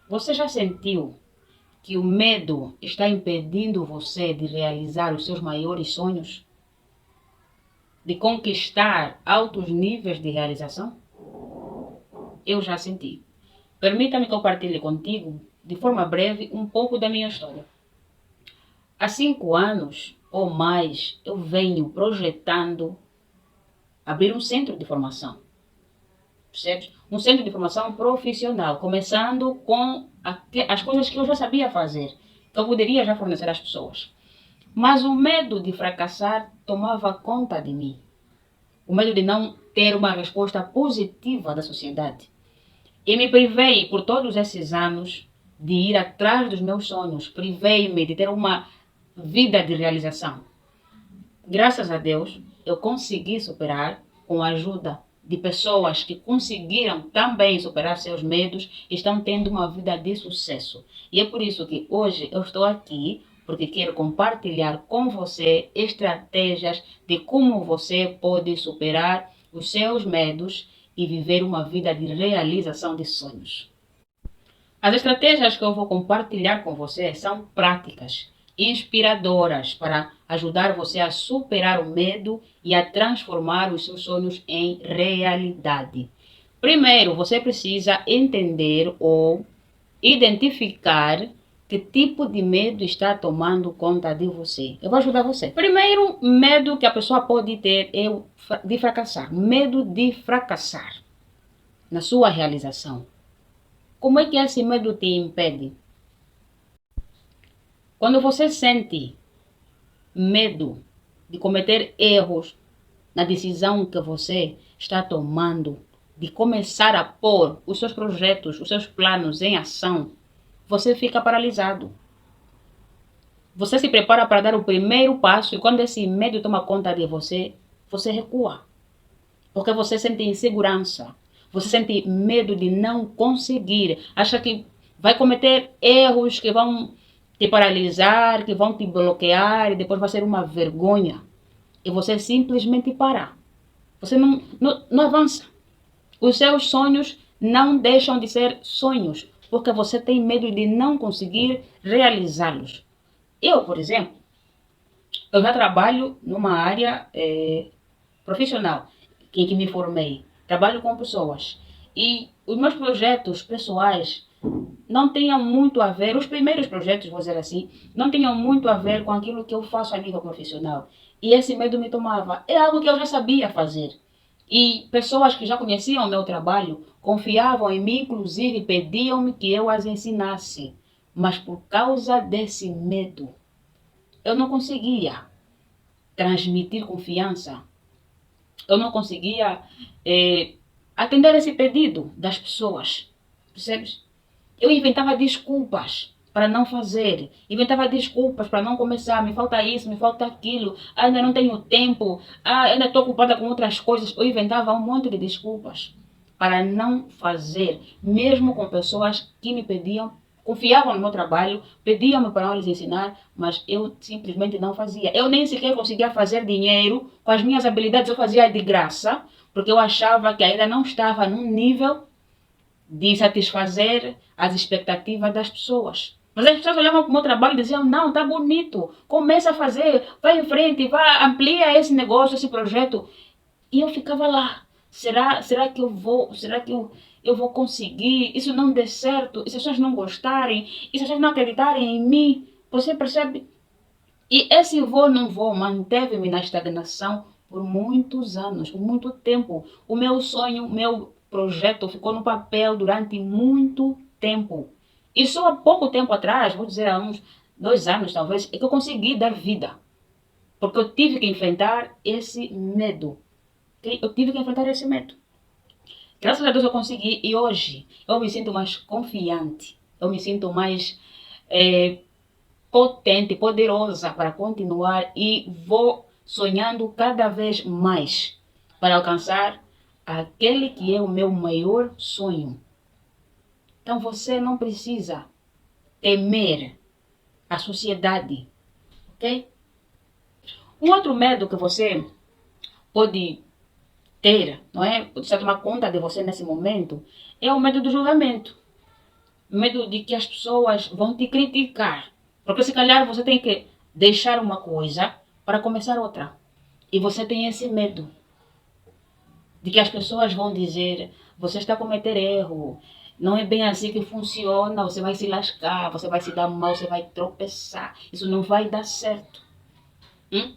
Você já sentiu que o medo está impedindo você de realizar os seus maiores sonhos? De conquistar altos níveis de realização? Eu já senti. Permita-me que eu partilhe contigo, de forma breve, um pouco da minha história. Há 5 anos ou mais, eu venho projetando abrir um centro de formação. Percebes? Um centro de formação profissional, começando com as coisas que eu já sabia fazer, que eu poderia já fornecer às pessoas. Mas o medo de fracassar tomava conta de mim. O medo de não ter uma resposta positiva da sociedade. E me privei, por todos esses anos, de ir atrás dos meus sonhos. Privei-me de ter uma vida de realização. Graças a Deus, eu consegui superar com a ajuda de pessoas que conseguiram também superar seus medos e estão tendo uma vida de sucesso. E é por isso que hoje eu estou aqui, porque quero compartilhar com você estratégias de como você pode superar os seus medos e viver uma vida de realização de sonhos. As estratégias que eu vou compartilhar com você são práticas, inspiradoras para ajudar você a superar o medo e a transformar os seus sonhos em realidade. Primeiro, você precisa entender ou identificar que tipo de medo está tomando conta de você. Eu vou ajudar você. Primeiro, medo que a pessoa pode ter é o de fracassar. Medo de fracassar na sua realização. Como é que esse medo te impede? Quando você sente medo de cometer erros na decisão que você está tomando, de começar a pôr os seus projetos, os seus planos em ação, você fica paralisado. Você se prepara para dar o primeiro passo e quando esse medo toma conta de você, você recua. Porque você sente insegurança. Você sente medo de não conseguir. Acha que vai cometer erros que vão te paralisar, que vão te bloquear e depois vai ser uma vergonha. E você simplesmente parar. Você não avança. Os seus sonhos não deixam de ser sonhos, porque você tem medo de não conseguir realizá-los. Eu, por exemplo, eu já trabalho numa área profissional em que me formei. Trabalho com pessoas. E os meus projetos pessoais não tenham muito a ver, os primeiros projetos, vou dizer assim, não tenham muito a ver com aquilo que eu faço a nível profissional. E esse medo me tomava. É algo que eu já sabia fazer. E pessoas que já conheciam o meu trabalho confiavam em mim, inclusive pediam-me que eu as ensinasse. Mas por causa desse medo, eu não conseguia transmitir confiança. Eu não conseguia atender esse pedido das pessoas. Percebes? Eu inventava desculpas para não fazer. Inventava desculpas para não começar. Me falta isso, me falta aquilo. Ainda não tenho tempo. Ainda estou ocupada com outras coisas. Eu inventava um monte de desculpas para não fazer. Mesmo com pessoas que me pediam, confiavam no meu trabalho, pediam-me para eu lhes ensinar, mas eu simplesmente não fazia. Eu nem sequer conseguia fazer dinheiro com as minhas habilidades. Eu fazia de graça, porque eu achava que ainda não estava num nível de satisfazer as expectativas das pessoas. Mas as pessoas olhavam para o meu trabalho e diziam, não, tá bonito, começa a fazer, vai em frente, vai, amplia esse negócio, esse projeto. E eu ficava lá, será que eu vou, eu vou conseguir? Isso não der certo, e se as pessoas não gostarem, e se as pessoas não acreditarem em mim, você percebe? E esse vou, não vou, manteve-me na estagnação por muitos anos, por muito tempo. O meu sonho, o meu projeto ficou no papel durante muito tempo. E só há pouco tempo atrás, vou dizer há uns 2 anos talvez, é que eu consegui dar vida. Porque eu tive que enfrentar esse medo. Okay? Eu tive que enfrentar esse medo. Graças a Deus eu consegui e hoje eu me sinto mais confiante. Eu me sinto mais potente, poderosa para continuar e vou sonhando cada vez mais para alcançar aquele que é o meu maior sonho. Então você não precisa temer a sociedade, ok? Um outro medo que você pode ter, não é? Pode tomar conta de você nesse momento, é o medo do julgamento. Medo de que as pessoas vão te criticar. Porque se calhar você tem que deixar uma coisa para começar outra. E você tem esse medo de que as pessoas vão dizer, você está a cometer erro, não é bem assim que funciona, você vai se lascar, você vai se dar mal, você vai tropeçar, isso não vai dar certo. Hum?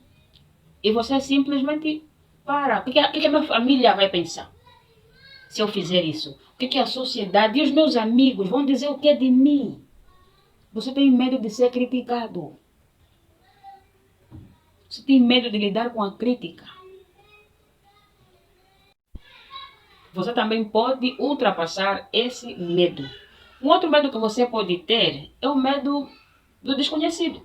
E você simplesmente para. O que a minha família vai pensar se eu fizer isso? O que a sociedade e os meus amigos vão dizer o que é de mim? Você tem medo de ser criticado. Você tem medo de lidar com a crítica. Você também pode ultrapassar esse medo. Um outro medo que você pode ter é o medo do desconhecido.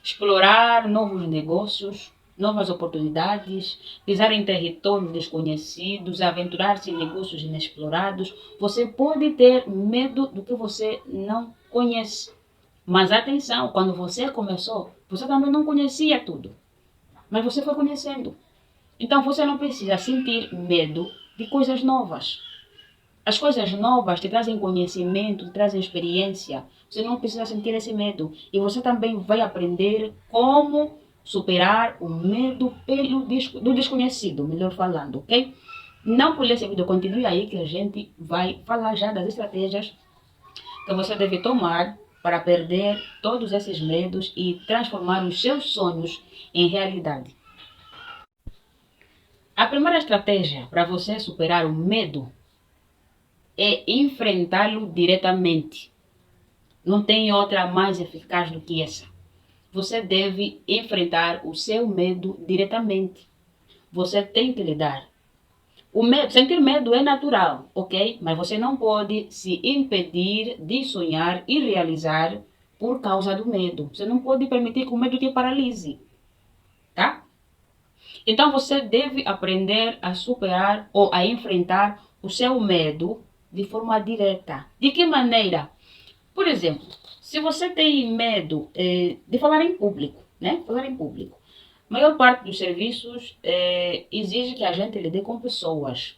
Explorar novos negócios, novas oportunidades, pisar em territórios desconhecidos, aventurar-se em negócios inexplorados. Você pode ter medo do que você não conhece. Mas atenção, quando você começou, você também não conhecia tudo. Mas você foi conhecendo. Então você não precisa sentir medo de coisas novas. As coisas novas te trazem conhecimento, te trazem experiência. Você não precisa sentir esse medo. E você também vai aprender como superar o medo do desconhecido, melhor falando, ok? Não pule esse vídeo, continue aí que a gente vai falar já das estratégias que você deve tomar para perder todos esses medos e transformar os seus sonhos em realidade. A primeira estratégia para você superar o medo é enfrentá-lo diretamente. Não tem outra mais eficaz do que essa. Você deve enfrentar o seu medo diretamente. Você tem que lidar. O medo, sentir medo é natural, ok? Mas você não pode se impedir de sonhar e realizar por causa do medo. Você não pode permitir que o medo te paralise, tá? Então você deve aprender a superar ou a enfrentar o seu medo de forma direta. De que maneira? Por exemplo, se você tem medo de falar em público, né? Falar em público. A maior parte dos serviços exige que a gente lide com pessoas.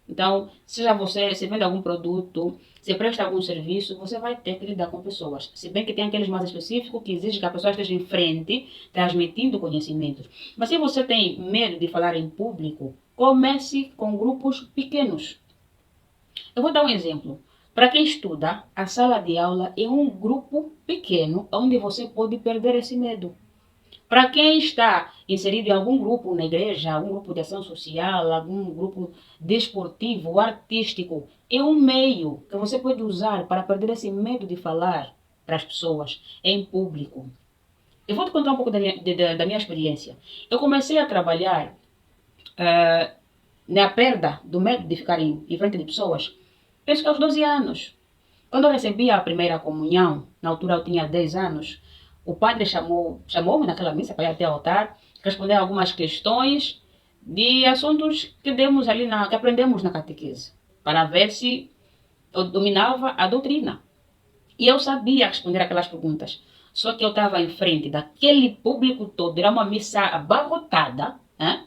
Então, seja você, se vende algum produto, se presta algum serviço, você vai ter que lidar com pessoas. Se bem que tem aqueles mais específicos que exigem que a pessoa esteja em frente, transmitindo conhecimentos. Mas se você tem medo de falar em público, comece com grupos pequenos. Eu vou dar um exemplo. Para quem estuda, a sala de aula é um grupo pequeno onde você pode perder esse medo. Para quem está inserido em algum grupo na igreja, algum grupo de ação social, algum grupo desportivo, artístico, é um meio que você pode usar para perder esse medo de falar para as pessoas em público. Eu vou te contar um pouco da minha experiência. Eu comecei a trabalhar na perda do medo de ficar em frente de pessoas, penso que aos 12 anos. Quando eu recebi a primeira comunhão, na altura eu tinha 10 anos, o padre chamou-me naquela missa para ir até o altar, responder algumas questões de assuntos que demos ali que aprendemos na catequese, para ver se eu dominava a doutrina. E eu sabia responder aquelas perguntas. Só que eu estava em frente daquele público todo, era uma missa abarrotada, né?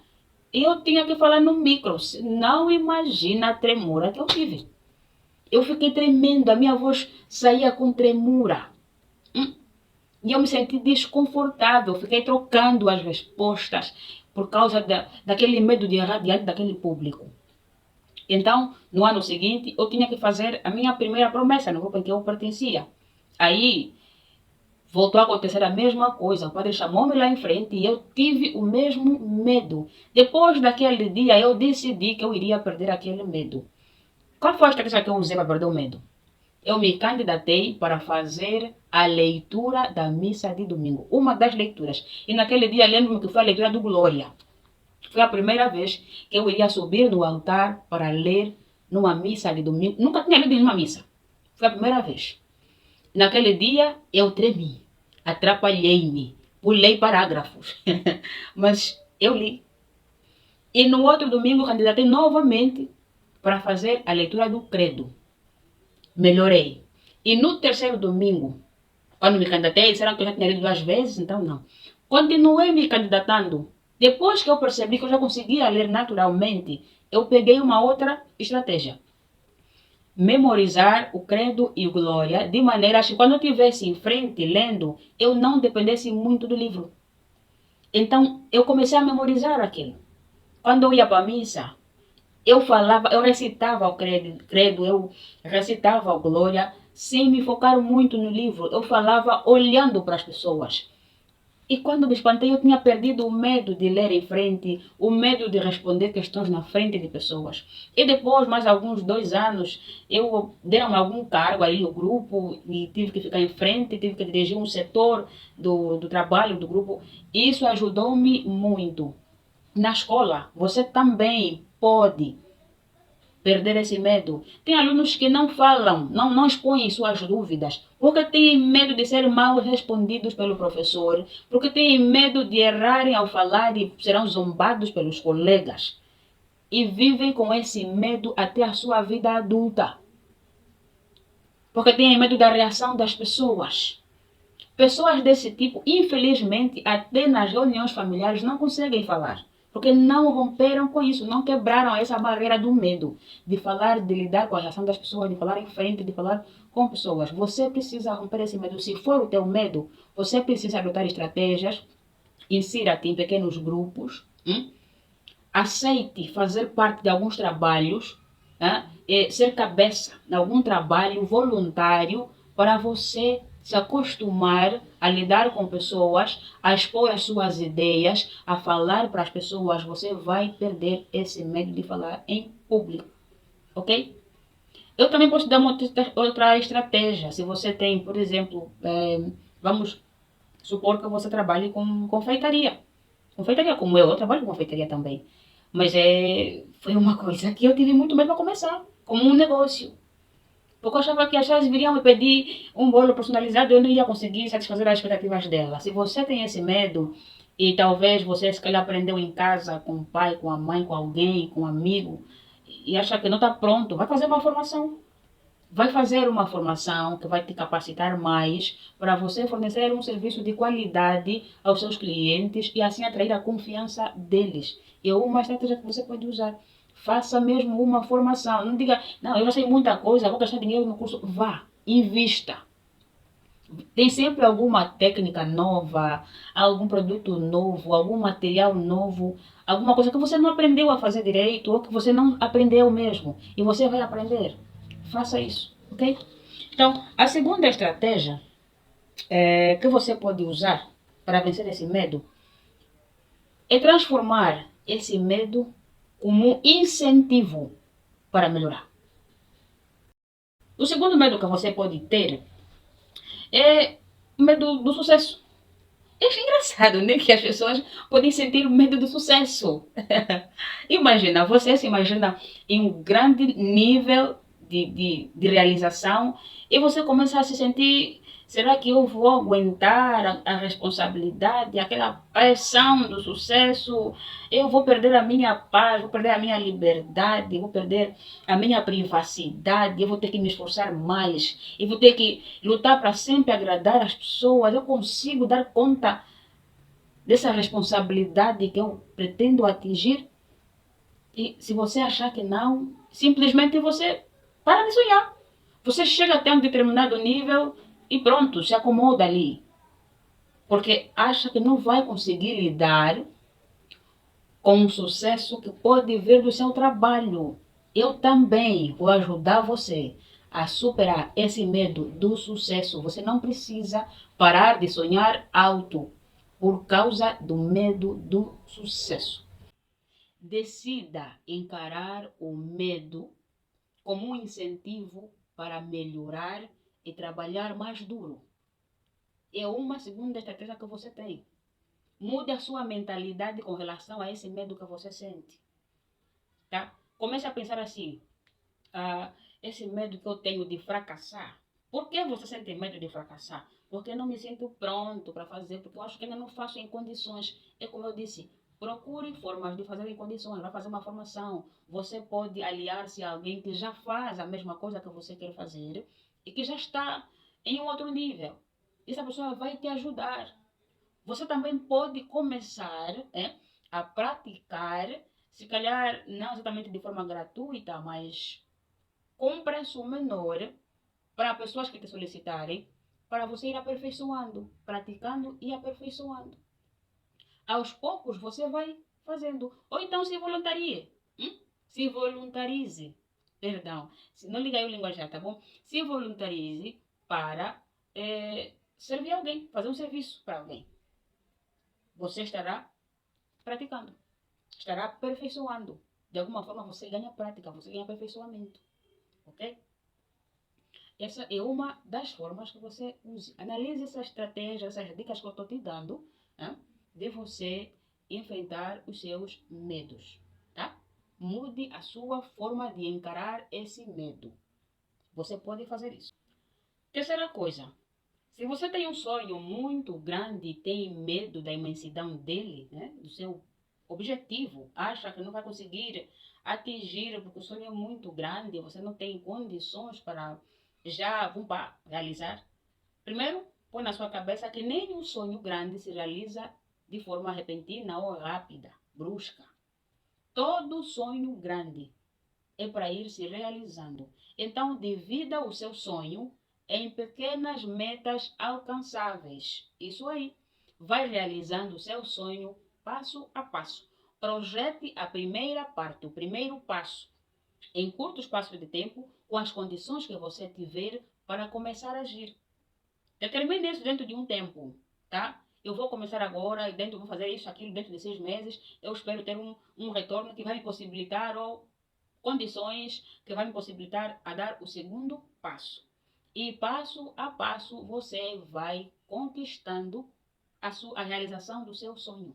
E eu tinha que falar no micro. Não imagina a tremura que eu tive. Eu fiquei tremendo, a minha voz saía com tremura. E eu me senti desconfortável, fiquei trocando as respostas por causa daquele medo de errar diante daquele público. Então, no ano seguinte, eu tinha que fazer a minha primeira promessa no grupo em que eu pertencia. Aí, voltou a acontecer a mesma coisa. O padre chamou-me lá em frente e eu tive o mesmo medo. Depois daquele dia, eu decidi que eu iria perder aquele medo. Qual foi a estratégia que eu usei para perder o medo? Eu me candidatei para fazer a leitura da missa de domingo. Uma das leituras. E naquele dia, lembro-me que foi a leitura do Glória. Foi a primeira vez que eu iria subir no altar para ler numa missa de domingo. Nunca tinha lido em uma missa. Foi a primeira vez. Naquele dia, eu tremi. Atrapalhei-me. Pulei parágrafos. Mas eu li. E no outro domingo, candidatei novamente para fazer a leitura do credo. Melhorei. E no terceiro domingo, quando me candidatei, disseram que eu já tinha lido 2 vezes, então não. Continuei me candidatando. Depois que eu percebi que eu já conseguia ler naturalmente, eu peguei uma outra estratégia. memorizar o credo e o glória, de maneira que quando eu estivesse em frente lendo, eu não dependesse muito do livro. Então, eu comecei a memorizar aquilo. Quando eu ia para a missa, eu falava, eu recitava o credo, eu recitava a glória, sem me focar muito no livro. Eu falava olhando para as pessoas. E quando me espantei, eu tinha perdido o medo de ler em frente, o medo de responder questões na frente de pessoas. E depois, mais alguns 2 anos, eu deram algum cargo aí no grupo e tive que ficar em frente, tive que dirigir um setor do trabalho do grupo. Isso ajudou-me muito. Na escola, você também pode perder esse medo. Tem alunos que não falam, não expõem suas dúvidas, porque têm medo de ser mal respondidos pelo professor, porque têm medo de errarem ao falar e serão zombados pelos colegas. E vivem com esse medo até a sua vida adulta. Porque têm medo da reação das pessoas. Pessoas desse tipo, infelizmente, até nas reuniões familiares não conseguem falar. Porque não romperam com isso, não quebraram essa barreira do medo de falar, de lidar com a reação das pessoas, de falar em frente, de falar com pessoas. Você precisa romper esse medo. Se for o teu medo, você precisa adotar estratégias, insira-te em pequenos grupos, aceite fazer parte de alguns trabalhos, ser cabeça de algum trabalho voluntário para você se acostumar a lidar com pessoas, a expor as suas ideias, a falar para as pessoas. Você vai perder esse medo de falar em público, ok? Eu também posso dar uma outra estratégia. Se você tem, por exemplo, vamos supor que você trabalhe com confeitaria. Confeitaria como eu trabalho com confeitaria também. Mas foi uma coisa que eu tive muito medo para começar, como um negócio. Porque eu achava que as pessoas viriam me pedir um bolo personalizado e eu não ia conseguir satisfazer as expectativas dela. Se você tem esse medo, e talvez você se calhar aprendeu em casa, com o pai, com a mãe, com alguém, com um amigo, e acha que não está pronto, vai fazer uma formação. Vai fazer uma formação que vai te capacitar mais para você fornecer um serviço de qualidade aos seus clientes e assim atrair a confiança deles. É uma estratégia que você pode usar. Faça mesmo uma formação. Não diga, não, eu já sei muita coisa, vou gastar dinheiro no curso. Vá, invista. Tem sempre alguma técnica nova, algum produto novo, algum material novo, alguma coisa que você não aprendeu a fazer direito ou que você não aprendeu mesmo. E você vai aprender. Faça isso, ok? Então, a segunda estratégia que você pode usar para vencer esse medo é transformar esse medo como um incentivo para melhorar. O segundo medo que você pode ter é o medo do sucesso. Eu acho engraçado, né? Que as pessoas podem sentir medo do sucesso. Imagina, você se imagina em um grande nível de realização e você começa a se sentir, será que eu vou aguentar a responsabilidade, aquela pressão do sucesso? Eu vou perder a minha paz, vou perder a minha liberdade, vou perder a minha privacidade, eu vou ter que me esforçar mais, eu vou ter que lutar para sempre agradar as pessoas, eu consigo dar conta dessa responsabilidade que eu pretendo atingir? E se você achar que não, simplesmente você para de sonhar. Você chega até um determinado nível e pronto, se acomoda ali. Porque acha que não vai conseguir lidar com o sucesso que pode vir do seu trabalho. Eu também vou ajudar você a superar esse medo do sucesso. Você não precisa parar de sonhar alto por causa do medo do sucesso. Decida encarar o medo como um incentivo para melhorar e trabalhar mais duro. É uma segunda estratégia que você tem. Mude a sua mentalidade com relação a esse medo que você sente. Tá? Comece a pensar assim, esse medo que eu tenho de fracassar. Por que você sente medo de fracassar? Porque eu não me sinto pronto para fazer, porque eu acho que ainda não faço em condições. É como eu disse, procure formas de fazer em condições, vai fazer uma formação. Você pode aliar-se a alguém que já faz a mesma coisa que você quer fazer e que já está em um outro nível. Essa pessoa vai te ajudar. Você também pode começar a praticar, se calhar não exatamente de forma gratuita, mas com um preço menor para pessoas que te solicitarem, para você ir aperfeiçoando, praticando e aperfeiçoando. Aos poucos você vai fazendo. Ou então se voluntarie. Se voluntarize. Perdão. Não liga aí o linguajar, tá bom? Se voluntarize para servir alguém, fazer um serviço para alguém. Você estará praticando. Estará aperfeiçoando. De alguma forma você ganha prática, você ganha aperfeiçoamento. Ok? Essa é uma das formas que você use. Analise essa estratégia, essas dicas que eu estou te dando, né, de você enfrentar os seus medos, tá? Mude a sua forma de encarar esse medo. Você pode fazer isso. Terceira coisa, se você tem um sonho muito grande e tem medo da imensidão dele, né, do seu objetivo, acha que não vai conseguir atingir porque o sonho é muito grande, você não tem condições para já realizar. Primeiro, põe na sua cabeça que nenhum sonho grande se realiza de forma repentina ou rápida, brusca. Todo sonho grande é para ir se realizando. Então, divida o seu sonho em pequenas metas alcançáveis. Isso aí. Vai realizando o seu sonho passo a passo. Projete a primeira parte, o primeiro passo, em curto espaço de tempo, com as condições que você tiver para começar a agir. Determine isso dentro de um tempo, tá? Eu vou começar agora, vou fazer isso, aquilo dentro de 6 meses. Eu espero ter um retorno que vai me possibilitar ou condições que vai me possibilitar a dar o segundo passo. E passo a passo você vai conquistando a realização do seu sonho.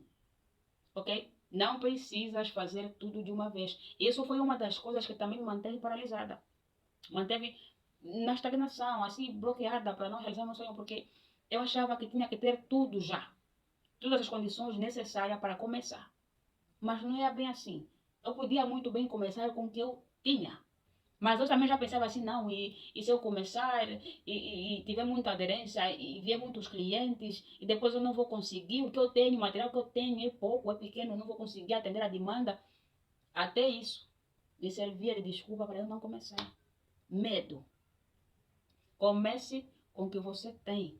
Ok? Não precisas fazer tudo de uma vez. Isso foi uma das coisas que também me manteve paralisada. Manteve na estagnação, assim, bloqueada para não realizar meu sonho, porque eu achava que tinha que ter tudo já. Todas as condições necessárias para começar. Mas não é bem assim. Eu podia muito bem começar com o que eu tinha. Mas eu também já pensava assim, não, e se eu começar e tiver muita aderência e vier muitos clientes e depois eu não vou conseguir, o que eu tenho, o material que eu tenho é pouco, é pequeno, eu não vou conseguir atender a demanda. Até isso me servia de desculpa para eu não começar. Medo. Comece com o que você tem.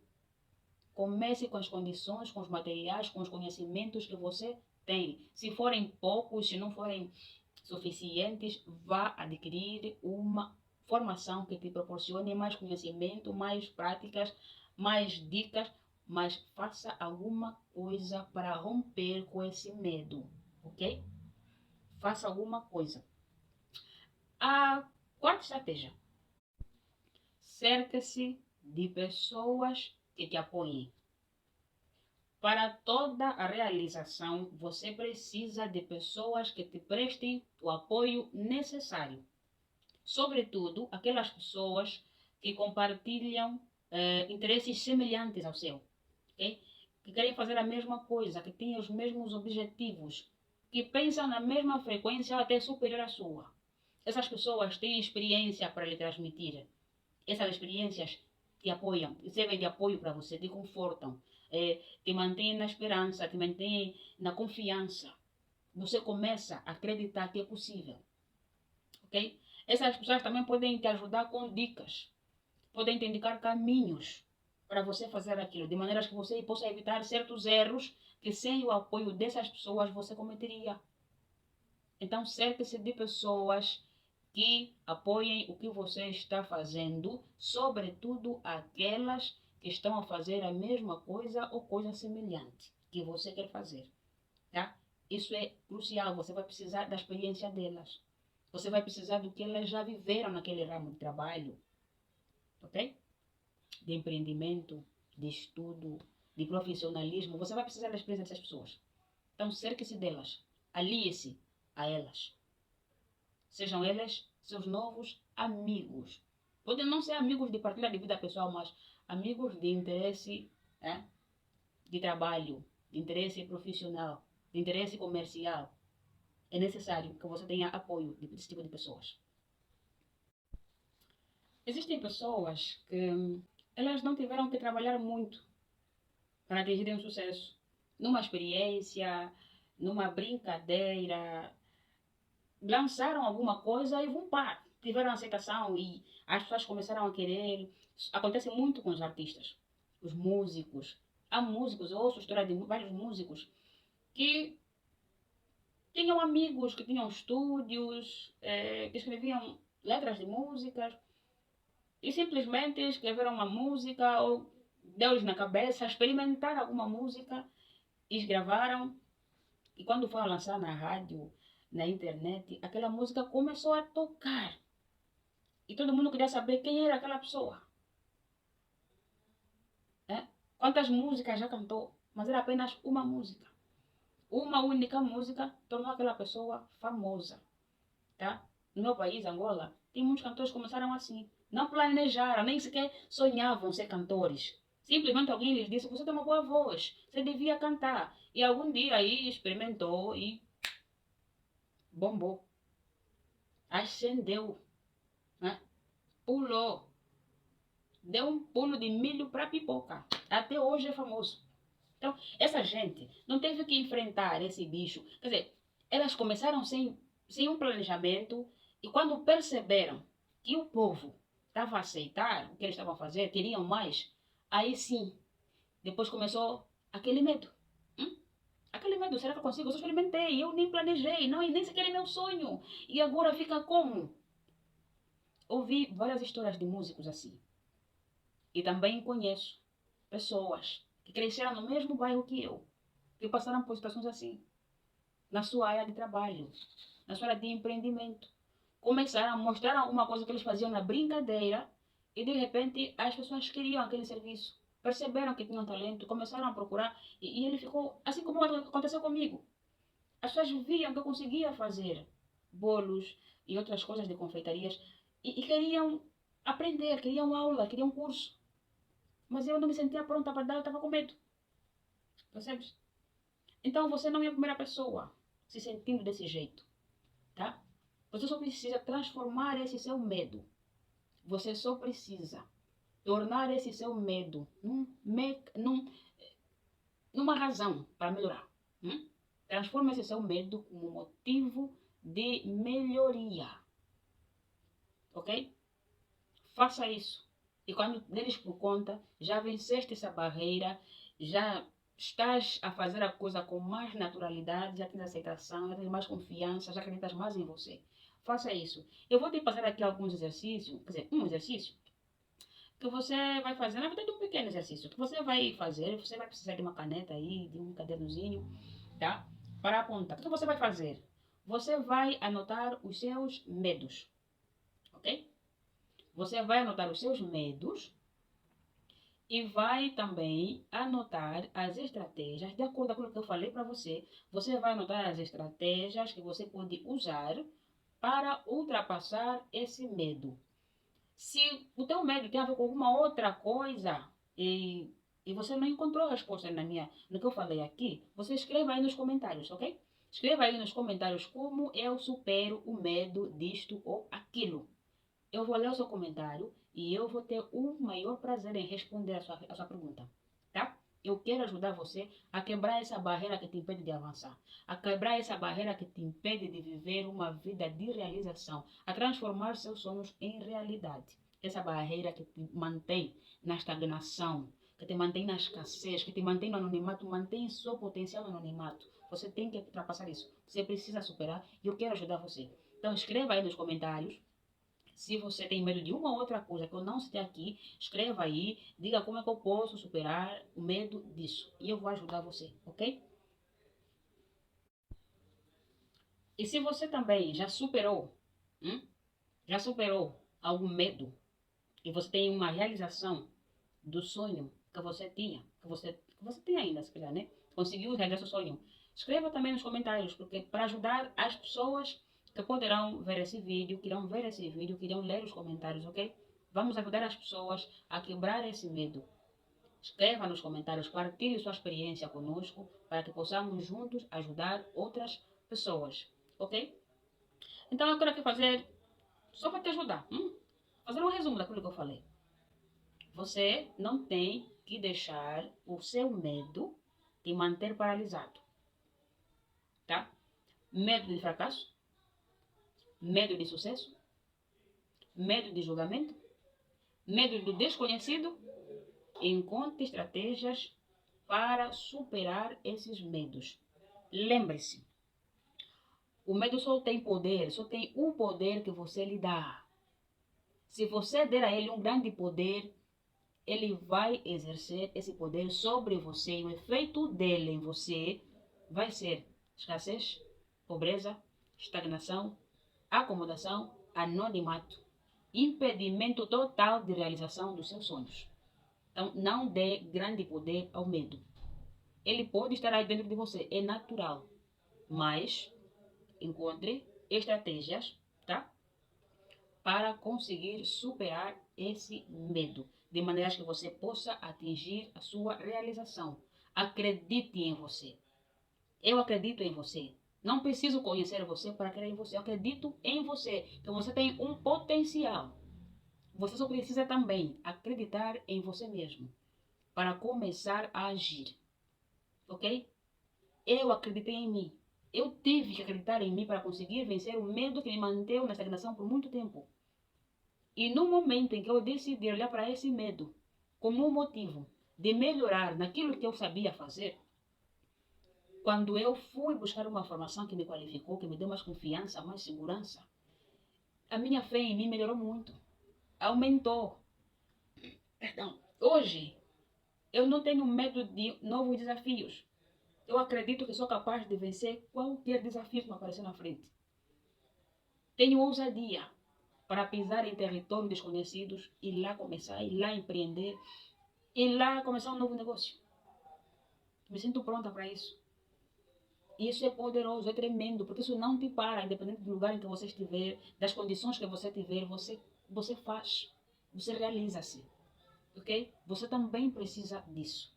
Comece com as condições, com os materiais, com os conhecimentos que você tem. Se forem poucos, se não forem suficientes, vá adquirir uma formação que te proporcione mais conhecimento, mais práticas, mais dicas, mas faça alguma coisa para romper com esse medo, ok? Faça alguma coisa. A quarta estratégia: cerque-se de pessoas que te apoiem. Para toda a realização, você precisa de pessoas que te prestem o apoio necessário. Sobretudo, aquelas pessoas que compartilham interesses semelhantes ao seu. Okay? Que querem fazer a mesma coisa, que têm os mesmos objetivos, que pensam na mesma frequência ou até superior à sua. Essas pessoas têm experiência para lhe transmitir. Essas experiências te apoiam, servem de apoio para você, te confortam, te mantêm na esperança, te mantêm na confiança. Você começa a acreditar que é possível. Ok? Essas pessoas também podem te ajudar com dicas, podem te indicar caminhos para você fazer aquilo, de maneira que você possa evitar certos erros que sem o apoio dessas pessoas você cometeria. Então, cerque-se de pessoas que apoiem o que você está fazendo, sobretudo aquelas que estão a fazer a mesma coisa ou coisa semelhante que você quer fazer, tá? Isso é crucial, você vai precisar da experiência delas. Você vai precisar do que elas já viveram naquele ramo de trabalho, ok? De empreendimento, de estudo, de profissionalismo. Você vai precisar da experiência dessas pessoas. Então, cerque-se delas, alie-se a elas. Sejam eles seus novos amigos. Podem não ser amigos de partilha de vida pessoal, mas amigos de interesse, de trabalho, de interesse profissional, de interesse comercial. É necessário que você tenha apoio desse tipo de pessoas. Existem pessoas que elas não tiveram que trabalhar muito para atingirem o sucesso. Numa experiência, numa brincadeira, lançaram alguma coisa e vão parar. tiveram aceitação e as pessoas começaram a querer. Acontece muito com os artistas, os músicos. Há músicos, eu ouço história de vários músicos que tinham amigos que tinham estúdios, que escreviam letras de músicas e simplesmente escreveram uma música ou deu-lhes na cabeça experimentar alguma música e gravaram. E quando foram lançar na rádio, na internet, aquela música começou a tocar. E todo mundo queria saber quem era aquela pessoa. Né? Quantas músicas já cantou, mas era apenas uma música. Uma única música tornou aquela pessoa famosa. Tá? No meu país, Angola, tem muitos cantores que começaram assim. Não planejaram, nem sequer sonhavam ser cantores. Simplesmente alguém lhes disse, você tem uma boa voz, você devia cantar. E algum dia aí experimentou e bombou. Ascendeu. Né? Pulou. Deu um pulo de milho para pipoca. Até hoje é famoso. Então, essa gente não teve que enfrentar esse bicho. Quer dizer, elas começaram sem um planejamento e quando perceberam que o povo estava a aceitar o que eles estavam a fazer, queriam mais, aí sim, depois começou aquele medo. Aquele medo, será que eu consigo? Eu só experimentei, eu nem planejei, não, e nem sequer é meu sonho. E agora fica como? Ouvi várias histórias de músicos assim. E também conheço pessoas que cresceram no mesmo bairro que eu, que passaram por situações assim, na sua área de trabalho, na sua área de empreendimento. Começaram a mostrar alguma coisa que eles faziam na brincadeira e de repente as pessoas queriam aquele serviço. Perceberam que tinham talento, começaram a procurar e ele ficou, assim como aconteceu comigo. As pessoas viam que eu conseguia fazer bolos e outras coisas de confeitarias e queriam aprender, queriam aula, queriam curso. Mas eu não me sentia pronta para dar, eu estava com medo. Percebes? Então você não é a primeira pessoa se sentindo desse jeito, tá? Você só precisa transformar esse seu medo. Você só precisa tornar esse seu medo numa razão para melhorar. Transforma esse seu medo como motivo de melhoria. Ok? Faça isso. E quando deres por conta, já venceste essa barreira, já estás a fazer a coisa com mais naturalidade, já tens aceitação, já tens mais confiança, já acreditas mais em você. Faça isso. Eu vou te passar aqui alguns exercícios, quer dizer, um exercício que você vai fazer, na verdade um pequeno exercício, que você vai fazer, você vai precisar de uma caneta aí, de um cadernozinho, tá? Para apontar. O que você vai fazer? Você vai anotar os seus medos, ok? Você vai anotar os seus medos e vai também anotar as estratégias, de acordo com aquilo que eu falei para você. Você vai anotar as estratégias que você pode usar para ultrapassar esse medo. Se o teu medo tem a ver com alguma outra coisa e você não encontrou a resposta no que eu falei aqui, você escreva aí nos comentários, ok? Escreva aí nos comentários como eu supero o medo disto ou aquilo. Eu vou ler o seu comentário e eu vou ter o maior prazer em responder a sua pergunta, tá? Eu quero ajudar você a quebrar essa barreira que te impede de avançar, a quebrar essa barreira que te impede de viver uma vida de realização, a transformar seus sonhos em realidade. Essa barreira que te mantém na estagnação, que te mantém na escassez, que te mantém no anonimato, mantém seu potencial no anonimato. Você tem que ultrapassar isso. Você precisa superar e eu quero ajudar você. Então escreva aí nos comentários. Se você tem medo de uma ou outra coisa que eu não citei aqui, escreva aí, diga como é que eu posso superar o medo disso. E eu vou ajudar você, ok? E se você também já superou algum medo, e você tem uma realização do sonho que você tinha, que você tem ainda, se calhar, né? Conseguiu realizar seu sonho. Escreva também nos comentários, porque para ajudar as pessoas que poderão ver esse vídeo, que irão ver esse vídeo, que irão ler os comentários, ok? Vamos ajudar as pessoas a quebrar esse medo. Escreva nos comentários, partilhe sua experiência conosco, para que possamos juntos ajudar outras pessoas, ok? Então eu quero aqui fazer, só para te ajudar, fazer um resumo daquilo que eu falei. Você não tem que deixar o seu medo te manter paralisado, tá? Medo de fracasso, medo de sucesso, Medo de julgamento? Medo do desconhecido? Encontre estratégias para superar esses medos. Lembre-se, o medo só tem poder, só tem o poder que você lhe dá. Se você der a ele um grande poder, ele vai exercer esse poder sobre você e o efeito dele em você vai ser escassez, pobreza, estagnação, acomodação, anonimato, impedimento total de realização dos seus sonhos. Então, não dê grande poder ao medo. Ele pode estar aí dentro de você, é natural, mas encontre estratégias, tá? Para conseguir superar esse medo, de maneira que você possa atingir a sua realização. Acredite em você. Eu acredito em você. Não preciso conhecer você para crer em você. Eu acredito em você, que você tem um potencial. Você só precisa também acreditar em você mesmo para começar a agir. Ok? Eu acreditei em mim. Eu tive que acreditar em mim para conseguir vencer o medo que me manteve na estagnação por muito tempo. E no momento em que eu decidi olhar para esse medo como um motivo de melhorar naquilo que eu sabia fazer, quando eu fui buscar uma formação que me qualificou, que me deu mais confiança, mais segurança, a minha fé em mim melhorou muito. Aumentou. Perdão. Hoje, eu não tenho medo de novos desafios. Eu acredito que sou capaz de vencer qualquer desafio que me aparecer na frente. Tenho ousadia para pisar em territórios desconhecidos e lá começar, e lá empreender, e lá começar um novo negócio. Me sinto pronta para isso. Isso é poderoso, é tremendo, porque isso não te para, independente do lugar em que você estiver, das condições que você tiver, você faz, você realiza-se, ok? Você também precisa disso.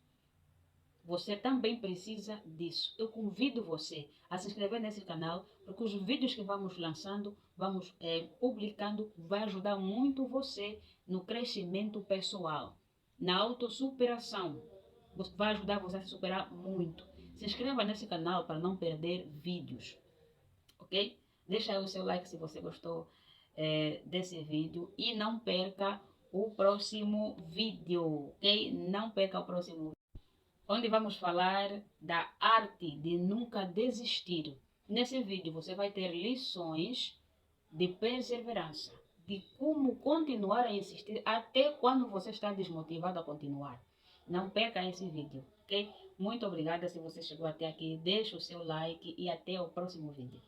Você também precisa disso. Eu convido você a se inscrever nesse canal, porque os vídeos que vamos lançando, vamos publicando, vai ajudar muito você no crescimento pessoal, na autossuperação. Vai ajudar você a se superar muito. Se inscreva nesse canal para não perder vídeos, ok? Deixa aí o seu like se você gostou desse vídeo e não perca o próximo vídeo, ok? Não perca o próximo vídeo, onde vamos falar da arte de nunca desistir. Nesse vídeo você vai ter lições de perseverança, de como continuar a insistir até quando você está desmotivado a continuar. Não perca esse vídeo, ok? Muito obrigada se você chegou até aqui, deixa o seu like e até o próximo vídeo.